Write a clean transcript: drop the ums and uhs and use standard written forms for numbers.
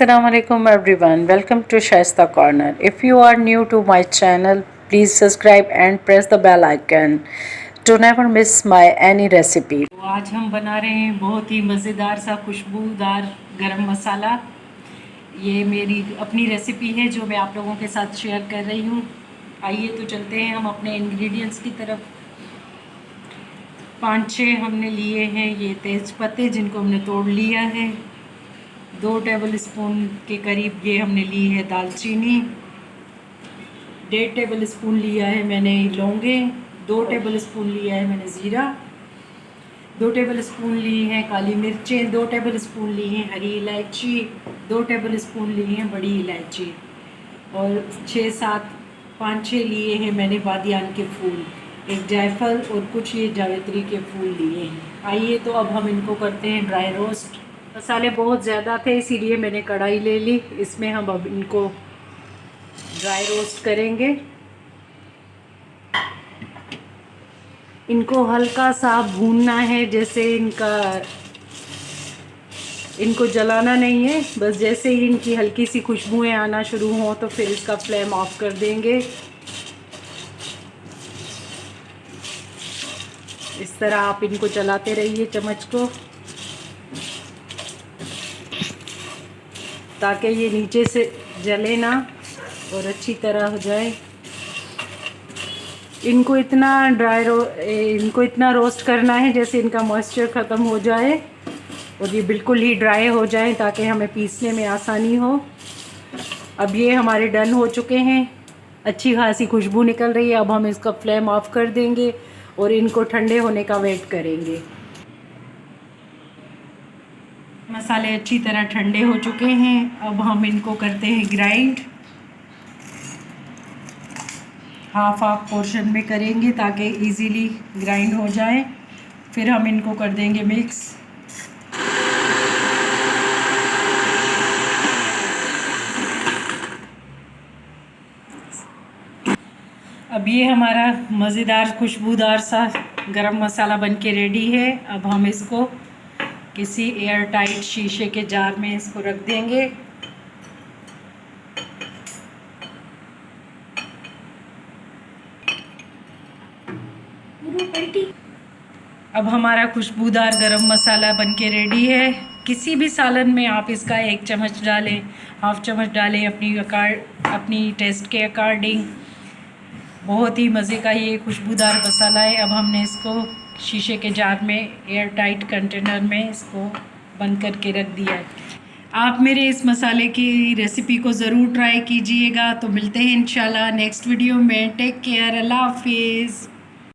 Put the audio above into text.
Assalamualaikum everyone. Welcome to Shaista Corner. If you are new to my channel, please subscribe and press the bell icon to never miss my any recipe. तो आज हम बना रहे हैं बहुत ही मज़ेदार सा खुशबूदार गरम मसाला। ये मेरी अपनी रेसिपी है जो मैं आप लोगों के साथ शेयर कर रही हूँ। आइए तो चलते हैं हम अपने इंग्रेडिएंट्स की तरफ। 5-6 हमने लिए हैं ये तेज़ पत्ते जिनको हमने तोड़ लिया है। 2 टेबल स्पून के करीब ये हमने ली है दालचीनी। 1.5 टेबल स्पून लिया है मैंने लौंगे। 2 टेबल स्पून लिया है मैंने ज़ीरा। 2 टेबल स्पून ली हैं काली मिर्चें। 2 टेबल स्पून ली हैं हरी इलायची। 2 टेबल स्पून ली हैं बड़ी इलायची। और 5-6 लिए हैं मैंने बादियान के फूल, एक जायफल और कुछ ये जावित्री के फूल लिए हैं। आइए तो अब हम इनको करते हैं ड्राई रोस्ट। मसाले बहुत ज़्यादा थे इसीलिए मैंने कढ़ाई ले ली। इसमें हम अब इनको ड्राई रोस्ट करेंगे। इनको हल्का सा भूनना है, जैसे इनको जलाना नहीं है। बस जैसे ही इनकी हल्की सी खुशबुएं आना शुरू हों तो फिर इसका फ्लेम ऑफ कर देंगे। इस तरह आप इनको चलाते रहिए चम्मच को, ताकि ये नीचे से जले ना और अच्छी तरह हो जाए। इनको इतना रोस्ट करना है जैसे इनका मॉइस्चर ख़त्म हो जाए और ये बिल्कुल ही ड्राई हो जाए, ताकि हमें पीसने में आसानी हो। अब ये हमारे डन हो चुके हैं। अच्छी खासी खुशबू निकल रही है। अब हम इसका फ्लेम ऑफ कर देंगे और इनको ठंडे होने का वेट करेंगे। मसाले अच्छी तरह ठंडे हो चुके हैं। अब हम इनको करते हैं ग्राइंड। हाफ पोर्शन में करेंगे ताकि इजीली ग्राइंड हो जाए। फिर हम इनको कर देंगे मिक्स। अब ये हमारा मज़ेदार खुशबूदार सा गरम मसाला बनके रेडी है। अब हम इसको किसी एयर टाइट शीशे के जार में इसको रख देंगे। अब हमारा खुशबूदार गरम मसाला बनके रेडी है। किसी भी सालन में आप इसका 1 चम्मच डालें, हाफ चम्मच डालें, अपनी टेस्ट के अकॉर्डिंग। बहुत ही मज़े का ये खुशबूदार मसाला है। अब हमने इसको शीशे के जार में एयर टाइट कंटेनर में इसको बंद करके रख दिया है। आप मेरे इस मसाले की रेसिपी को ज़रूर ट्राई कीजिएगा। तो मिलते हैं इंशाल्लाह नेक्स्ट वीडियो में। टेक केयर, अल्लाह हाफिज़।